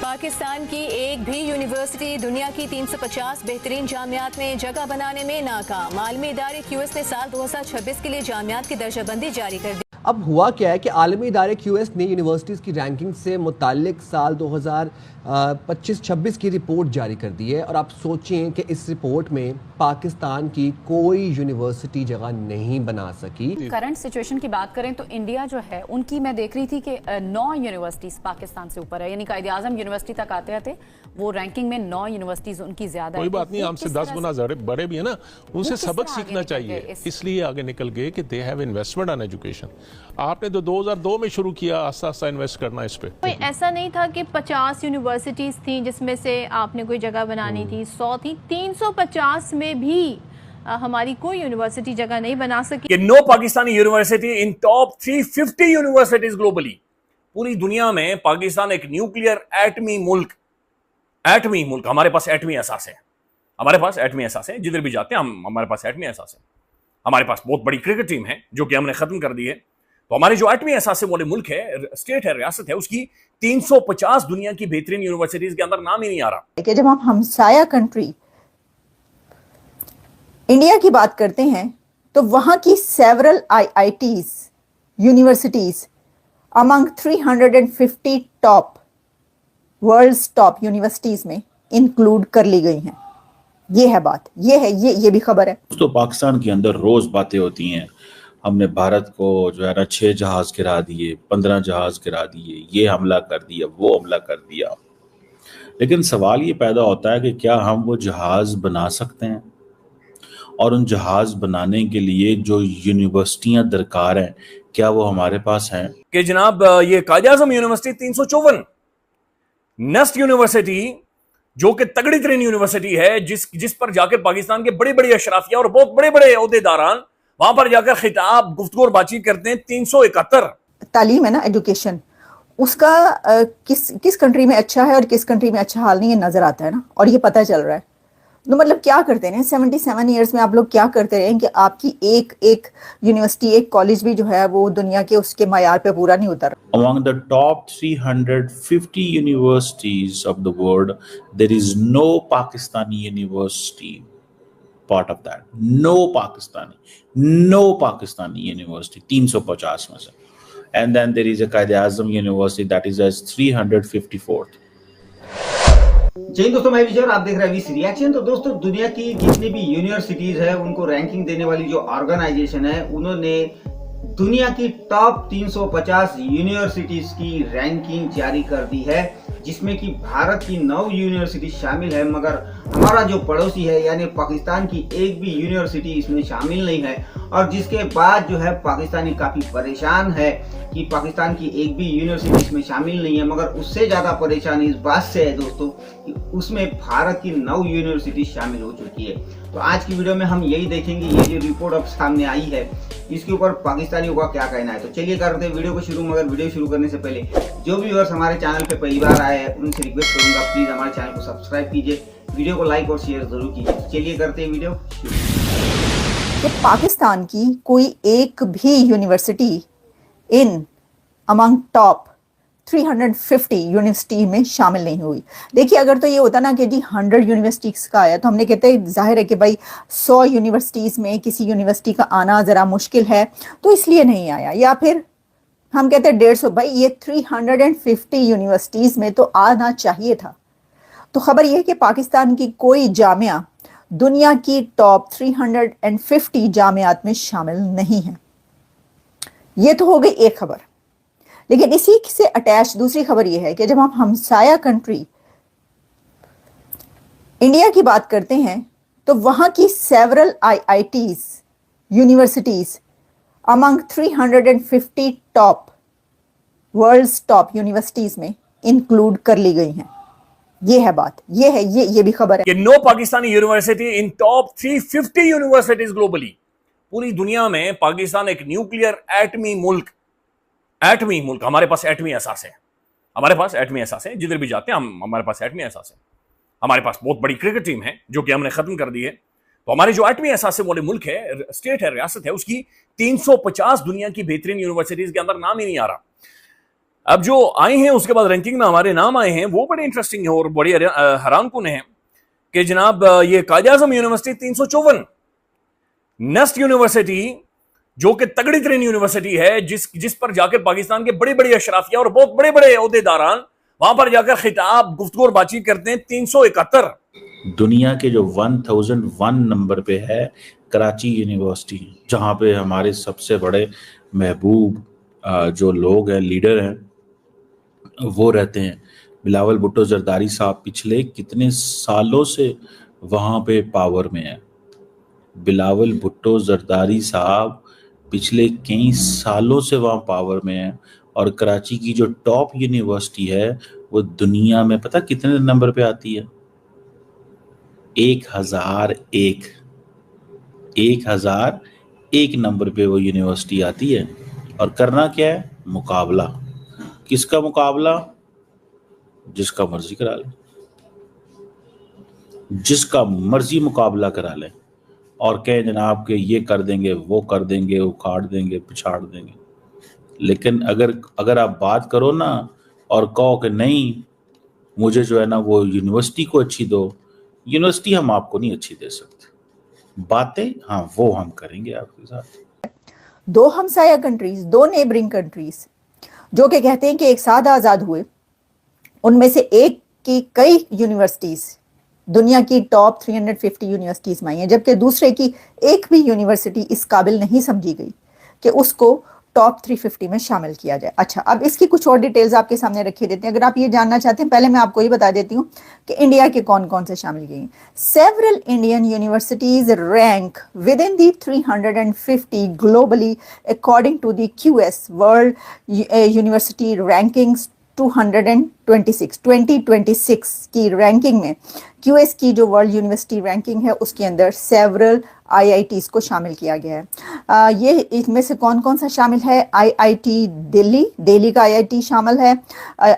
पाकिस्तान की एक भी यूनिवर्सिटी दुनिया की 350 बेहतरीन जामियात में जगह बनाने में नाकाम। आलमी इदारे क्यूएस ने साल 2026 के लिए जामियात की दर्जाबंदी जारी कर दी। अब हुआ क्या है कि आलमी इदारे क्यूएस ने यूनिवर्सिटीज़ की रैंकिंग से मुतालिक साल 2025-26 की रिपोर्ट जारी कर दी है। और आप सोचें कि इस रिपोर्ट में पाकिस्तान की कोई यूनिवर्सिटी जगह नहीं बना सकी। करंट सिचुएशन की बात करें तो इंडिया जो है उनकी मैं देख रही थी कि 9 यूनिवर्सिटीज़ पाकिस्तान से ऊपर है, यानी कायदे आज़म यूनिवर्सिटी तक आते आते वो रैंकिंग में 9 यूनिवर्सिटीज़ उनकी ज़्यादा है। कोई बात नहीं, हमसे 10 गुना बड़े भी है ना, उनसे सबक सीखना चाहिए, इसलिए आगे निकल गए कि they have investment on education. आपने तो 2002 में शुरू किया आस्ता आस्ता इन्वेस्ट करना इस पे। कोई ऐसा नहीं था कि 50 यूनिवर्सिटीज थी जिसमें से आपने कोई जगह बनानी थी, 100 थी, 350 में भी हमारी कोई यूनिवर्सिटी जगह नहीं बना सकी। नो पाकिस्तानी यूनिवर्सिटी इन टॉप 350 यूनिवर्सिटीज ग्लोबली। पूरी दुनिया में पाकिस्तान एक न्यूक्लियर एटमी मुल्क, हमारे पास एटमी एहसास है, जिधर भी जाते हैं हम, हमारे पास एटमी एहसास है। हमारे पास बहुत बड़ी क्रिकेट टीम है जो कि हमने खत्म कर दी है। तो हमारे जो एटमी एहसास वाले मुल्क है, स्टेट है, रियासत है, उसकी 350 दुनिया की बेहतरीन यूनिवर्सिटीज के अंदर नाम ही नहीं आ रहा। कि जब हम हमसाया कंट्री इंडिया की बात करते हैं तो वहां की several IITs universities among 350 top world's top universities में इंक्लूड कर ली गई हैं। ये है बात, ये भी खबर है। तो पाकिस्तान के अंदर रोज बातें होती हैं, हमने भारत को जो है ना 6 जहाज गिरा दिए, 15 जहाज गिरा दिए, ये हमला कर दिया, वो हमला कर दिया। लेकिन सवाल ये पैदा होता है कि क्या हम वो जहाज बना सकते हैं, और उन जहाज बनाने के लिए जो यूनिवर्सिटियां दरकार हैं क्या वो हमारे पास हैं? कि जनाब ये कायदे आज़म यूनिवर्सिटी 354, नेस्ट यूनिवर्सिटी जो कि तगड़ी तरीन यूनिवर्सिटी है, जिस पर जाकर पाकिस्तान के बड़े बड़े अशराफिया और बहुत बड़े बड़े ओहदेदारान वहां पर जाकर खिताब गुफ्तगू और बातचीत करते हैं। 371 तालीम है ना, एजुकेशन, उसका किस कंट्री में अच्छा है और किस कंट्री में अच्छा हाल नहीं है नजर आता है ना, और ये पता चल रहा है। तो मतलब क्या करते हैं 77 ईयर्स में आप लोग क्या करते रहे कि आपकी एक यूनिवर्सिटी, एक कॉलेज भी जो है वो दुनिया के उसके मयार पे पूरा नहीं उतर। Among the top 350 universities of the world, there is no Pakistani university part of that. No Pakistani university, 350 में से। And then there is a Qaid Azam University that is as 354th. जय दोस्तों, मैं विजय और आप देख रहे हैं वीसी रिएक्शन। तो दोस्तों, दुनिया की जितनी भी यूनिवर्सिटीज है उनको रैंकिंग देने वाली जो ऑर्गेनाइजेशन है, उन्होंने दुनिया की टॉप 350 यूनिवर्सिटीज की रैंकिंग जारी कर दी है, जिसमें कि भारत की 9 यूनिवर्सिटी शामिल है, मगर हमारा जो पड़ोसी है यानी पाकिस्तान की एक भी यूनिवर्सिटी इसमें शामिल नहीं है। और जिसके बाद जो है पाकिस्तानी काफी परेशान है कि पाकिस्तान की एक भी यूनिवर्सिटी इसमें शामिल नहीं है, मगर उससे ज्यादा परेशानी इस बात से है दोस्तों कि उसमें भारत की 9 यूनिवर्सिटी शामिल हो चुकी है। तो आज की वीडियो में हम यही देखेंगे, ये जो रिपोर्ट अब सामने आई है इसके ऊपर पाकिस्तानियों का क्या कहना है। तो चलिए करते हैं वीडियो को शुरू। मगर वीडियो शुरू करने से पहले जो भी व्यूअर्स हमारे चैनल पे पहली बार आए हैं उनसे रिक्वेस्ट करूंगा, प्लीज हमारे चैनल को सब्सक्राइब कीजिए, वीडियो को लाइक और शेयर जरूर कीजिए। चलिए करते हैं वीडियो शुरू। तो पाकिस्तान की कोई एक भी यूनिवर्सिटी इन अमंग टॉप 350 यूनिवर्सिटी में शामिल नहीं हुई। देखिए, अगर तो ये होता ना कि जी 100 यूनिवर्सिटीज का आया तो हमने कहते हैं जाहिर है कि भाई 100 यूनिवर्सिटीज में किसी यूनिवर्सिटी का आना जरा मुश्किल है तो इसलिए नहीं आया, या फिर हम कहते हैं 150। भाई ये 350 यूनिवर्सिटीज में तो आना चाहिए था। तो खबर यह है कि पाकिस्तान की कोई जामिया दुनिया की टॉप 350 जामियात में शामिल नहीं है। ये तो हो गई एक खबर। लेकिन इसी से अटैच दूसरी खबर यह है कि जब हम हमसाया कंट्री इंडिया की बात करते हैं तो वहां की several IITs universities among 350 top world's top universities में इंक्लूड कर ली गई हैं। ये है बात, ये भी खबर है। नो पाकिस्तानी यूनिवर्सिटी इन टॉप 350 यूनिवर्सिटीज ग्लोबली। पूरी दुनिया में पाकिस्तान एक न्यूक्लियर एटमी मुल्क, हमारे पास एटमी एहसास है, जिधर भी जाते हैं हम, हमारे पास एटमी एहसास है। हमारे पास बहुत बड़ी क्रिकेट टीम है जो कि हमने खत्म कर दी है। तो हमारे जो एटमी एहसास वाले मुल्क है, स्टेट है, रियासत है, उसकी 350 दुनिया की बेहतरीन यूनिवर्सिटीज के अंदर नाम ही नहीं आ रहा। अब जो आए हैं उसके बाद रैंकिंग में हमारे नाम आए हैं वो बड़े इंटरेस्टिंग है और बड़े हैरानकुन है कि जनाब ये कायद-ए-आज़म यूनिवर्सिटी 354, नेस्ट यूनिवर्सिटी जो कि तगड़ी तरीन यूनिवर्सिटी है, जिस पर जाकर पाकिस्तान के बड़े बड़े अशराफिया और बहुत बड़े बड़े ओहदेदारान वहां पर जाकर खिताब गुफ्तगू और बातचीत करते हैं। 371 दुनिया के जो 1001 नंबर पे है कराची यूनिवर्सिटी, जहाँ पे हमारे सबसे बड़े महबूब जो लोग हैं, लीडर हैं, वो रहते हैं। बिलावल भुट्टो जरदारी साहब पिछले कितने सालों से वहाँ पे पावर में है। बिलावल भुट्टो जरदारी साहब पिछले कई सालों से वहाँ पावर में है। और कराची की जो टॉप यूनिवर्सिटी है वो दुनिया में पता कितने नंबर पे आती है? 1001। 1001 नंबर पे वो यूनिवर्सिटी आती है। और करना क्या है? मुकाबला। किसका मुकाबला? जिसका मर्जी करा ले, जिसका मर्जी मुकाबला करा ले और कहें जनाब के ये कर देंगे, वो कर देंगे, उखाड़ देंगे, पिछाड़ देंगे। लेकिन अगर आप बात करो ना और कहो कि नहीं मुझे जो है ना वो यूनिवर्सिटी को अच्छी दो, यूनिवर्सिटी हम आपको नहीं अच्छी दे सकते। बातें हाँ वो हम करेंगे आपके साथ। दो हमसाया कंट्रीज, दो नेबरिंग कंट्रीज जो कि कहते हैं कि एक साथ आज़ाद हुए, उनमें से एक की कई यूनिवर्सिटीज दुनिया की टॉप 350 यूनिवर्सिटीज में आई हैं, जबकि दूसरे की एक भी यूनिवर्सिटी इस काबिल नहीं समझी गई कि उसको टॉप 350 में शामिल किया जाए। अच्छा, अब इसकी कुछ और डिटेल्स आपके सामने रखे देते हैं। अगर आप ये जानना चाहते हैं, पहले मैं आपको ये बता देती हूँ कि इंडिया के कौन कौन से शामिल किए हैं। Several Indian universities rank within the 350 globally according to the QS world university rankings 2026 की रैंकिंग में QS की जो वर्ल्ड यूनिवर्सिटी रैंकिंग है उसके अंदर सेवरल IITs को शामिल किया गया है। ये इसमें से कौन कौन सा शामिल है? IIT दिल्ली का IIT शामिल है,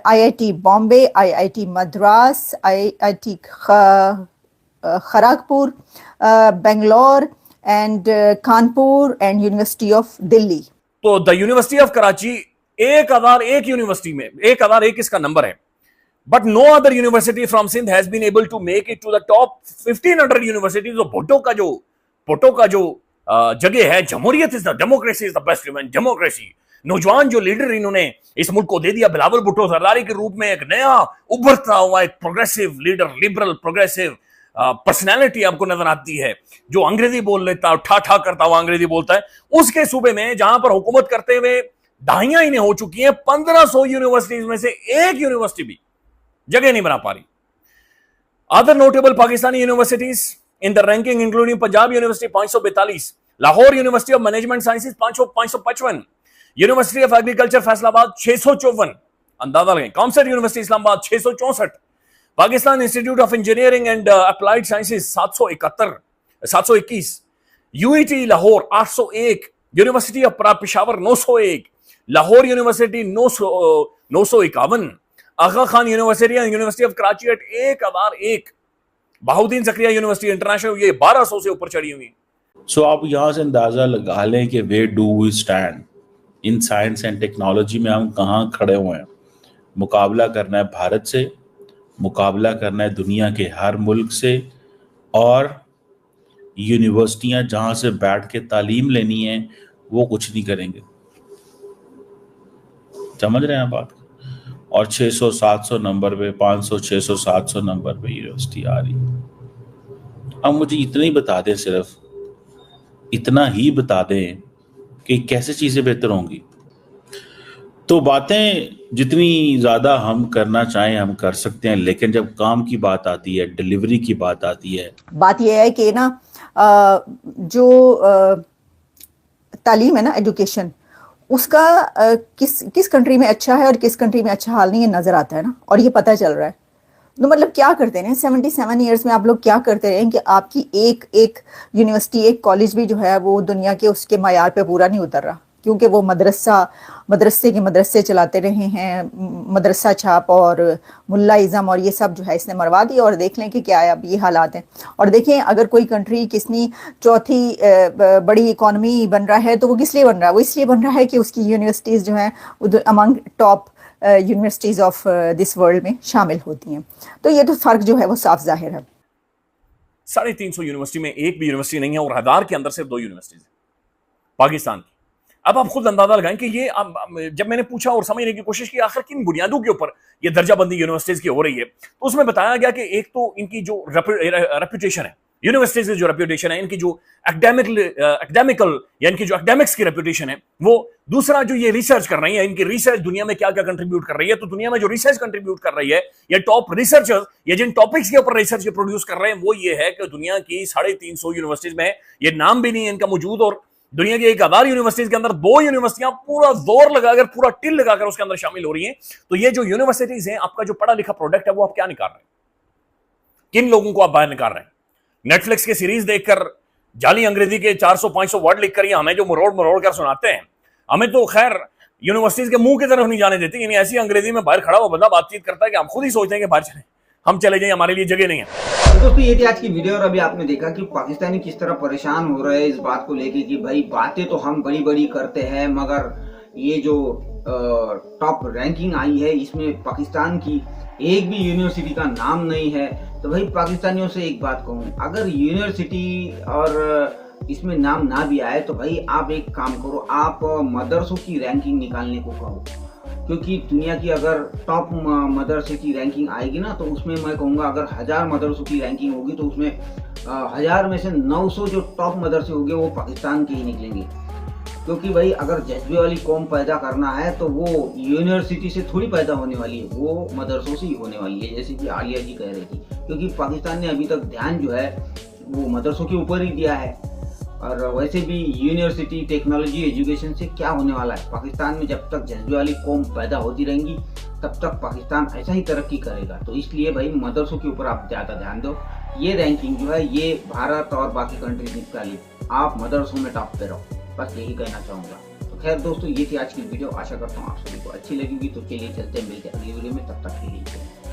IIT Bombay, IIT Madras, IIT Kharagpur, Bangalore and Kanpur and university of Delhi. तो the university of Karachi 1001 university में 1001 इसका नंबर है, but no other university from Sindh has been able to make it to the top 1500 universities. Bhutto का जो जगह है, जमहूरियत is the democracy is the best democracy. नौजवान जो लीडर इन्होंने इस मुल्क को दे दिया बिलावल भुट्टो जरदारी के रूप में, एक नया उभरता हुआ एक progressive leader, liberal progressive personality आपको नजर आती है, जो अंग्रेजी बोल लेता, ठा करता हुआ अंग्रेजी बोलता है। उसके सूबे में जहां पर हुकूमत करते हुए दहाइयां इन्हें हो चुकी हैं, 1500 यूनिवर्सिटीज में से एक यूनिवर्सिटी भी जगह नहीं बना पा रही। Other notable Pakistani universities in the ranking including Punjab university 542, Lahore university of management sciences 555, university of agriculture Faisalabad 654, अंदाजा लगाएं। COMSATS university Islamabad 664, Pakistan institute of engineering and applied sciences 721, UET Lahore 801, university of Peshawar 901, Lahore university 951, Aga Khan university university of Karachi at 1001, Bahauddin Zakariya university international ये 1200 से ऊपर चढ़ी हुई। सो आप यहाँ से अंदाजा लगा लें कि where do we stand in science and technology में, हम कहाँ खड़े हुए हैं। मुकाबला करना है भारत से, मुकाबला करना है दुनिया के हर मुल्क से, और यूनिवर्सिटियां जहां से बैठ के तालीम लेनी है वो कुछ नहीं करेंगे। समझ रहे हैं बात? और 600-700 नंबर पे, 500-600-700 नंबर पे यूनिवर्सिटी आ रही है। अब मुझे इतना ही बता दें, सिर्फ इतना ही बता दें कि कैसे चीज़ें बेहतर होंगी। तो बातें जितनी ज़्यादा हम करना चाहें हम कर सकते हैं, लेकिन जब काम की बात आती है, डिलीवरी की बात आती है, बात यह है कि ना जो तालीम है ना, एजुकेशन, उसका किस कंट्री में अच्छा है और किस कंट्री में अच्छा हाल नहीं है नजर आता है ना, और ये पता चल रहा है। तो मतलब क्या करते हैं 77 ईयर्स में आप लोग क्या करते रहे कि आपकी एक यूनिवर्सिटी, एक कॉलेज भी जो है वो दुनिया के उसके मायार पे पूरा नहीं उतर रहा, क्योंकि वो मदरसे चलाते रहे हैं, मदरसा छाप और मुल्लाइज़म और ये सब जो है इसने मरवा दिया। और देख लें कि क्या है अब ये हालात हैं। और देखें अगर कोई कंट्री किसनी चौथी बड़ी इकॉनमी बन रहा है तो वो किस लिए बन रहा है? वो इसलिए बन रहा है कि उसकी यूनिवर्सिटीज़ जो हैं among top universities of this world में शामिल होती हैं। तो ये तो फ़र्क जो है वो साफ जाहिर है। 350 यूनिवर्सिटी में एक भी यूनिवर्सिटी नहीं है और 1000 के अंदर सिर्फ 2 यूनिवर्सिटीज हैं पाकिस्तान की। अब आप खुद अंदाजा लगाएं कि ये जब मैंने पूछा और समझने की कोशिश की आखिर किन बुनियादों के ऊपर ये दर्जाबंदी यूनिवर्सिटीज की हो रही है, तो उसमें बताया गया कि एक तो इनकी जो रेपुटेशन है, यूनिवर्सिटीज की जो रेपुटेशन है, इनकी जो एकेडमिकल या इनकी जो एकेडमिक्स की रेपुटेशन है वो, दूसरा जो ये रिसर्च कर रही है, इनकी रिसर्च दुनिया में क्या क्या कंट्रीब्यूट कर रही है। तो दुनिया में जो रिसर्च कंट्रीब्यूट कर रही है, ये टॉप रिसर्चर्स या जिन टॉपिक्स के ऊपर रिसर्च प्रोड्यूस कर रहे हैं, वो ये है कि दुनिया की 350 यूनिवर्सिटीज में ये नाम भी नहीं है इनका मौजूद, और दुनिया की 1000 यूनिवर्सिटीज के अंदर 2 यूनिवर्सिटियां पूरा जोर लगाकर, पूरा टिल लगाकर उसके अंदर शामिल हो रही हैं। तो ये जो यूनिवर्सिटीज हैं, आपका जो पढ़ा लिखा प्रोडक्ट है वो आप क्या निकाल रहे हैं, किन लोगों को आप बाहर निकाल रहे हैं? नेटफ्लिक्स के सीरीज देखकर, जाली अंग्रेजी के 400-500 वर्ड लिख कर हमें जो मरोड़ कर सुनाते हैं, हमें तो खैर यूनिवर्सिटीज के मुंह की तरफ नहीं जाने देती। यानी ऐसी अंग्रेजी में बाहर खड़ा हुआ बंदा बातचीत करता है कि हम खुद ही सोचते हैं कि बाहर चले, हम चले जाएं, हमारे लिए जगह नहीं है। तो दोस्तों ये थी आज की वीडियो, और अभी आपने देखा कि पाकिस्तानी किस तरह परेशान हो रहे हैं इस बात को लेके कि भाई बातें तो हम बड़ी बड़ी करते हैं, मगर ये जो टॉप रैंकिंग आई है इसमें पाकिस्तान की एक भी यूनिवर्सिटी का नाम नहीं है। तो भाई पाकिस्तानियों से एक बात कहूँ, अगर यूनिवर्सिटी और इसमें नाम ना भी आए तो भाई आप एक काम करो, आप मदरसों की रैंकिंग निकालने को कहो, क्योंकि दुनिया की अगर टॉप मदरसे की रैंकिंग आएगी ना, तो उसमें मैं कहूँगा अगर 1000 मदरसों की रैंकिंग होगी तो उसमें 1000 में से 900 जो टॉप मदरसे होंगे वो पाकिस्तान के ही निकलेंगे। क्योंकि भाई अगर जज्बे वाली कौम पैदा करना है तो वो यूनिवर्सिटी से थोड़ी पैदा होने वाली है, वो मदरसों से ही होने वाली है, जैसे कि आलिया जी कह रही थी। क्योंकि पाकिस्तान ने अभी तक ध्यान जो है वो मदरसों के ऊपर ही दिया है। और वैसे भी यूनिवर्सिटी, टेक्नोलॉजी, एजुकेशन से क्या होने वाला है, पाकिस्तान में जब तक जज्बे वाली कौम पैदा होती रहेंगी तब तक पाकिस्तान ऐसा ही तरक्की करेगा। तो इसलिए भाई मदरसों के ऊपर आप ज़्यादा ध्यान दो। ये रैंकिंग जो है ये भारत और बाकी कंट्रीज निकाली, आप मदरसों में टॉप पे रहो, बस यही कहना चाहूँगा। तो खैर दोस्तों ये थी आज की वीडियो, आशा करता हूँ आप सभी को अच्छी लगेगी। तो चलिए चलते हैं, मिलते हैं अगली वीडियो में, तब तक के लिए।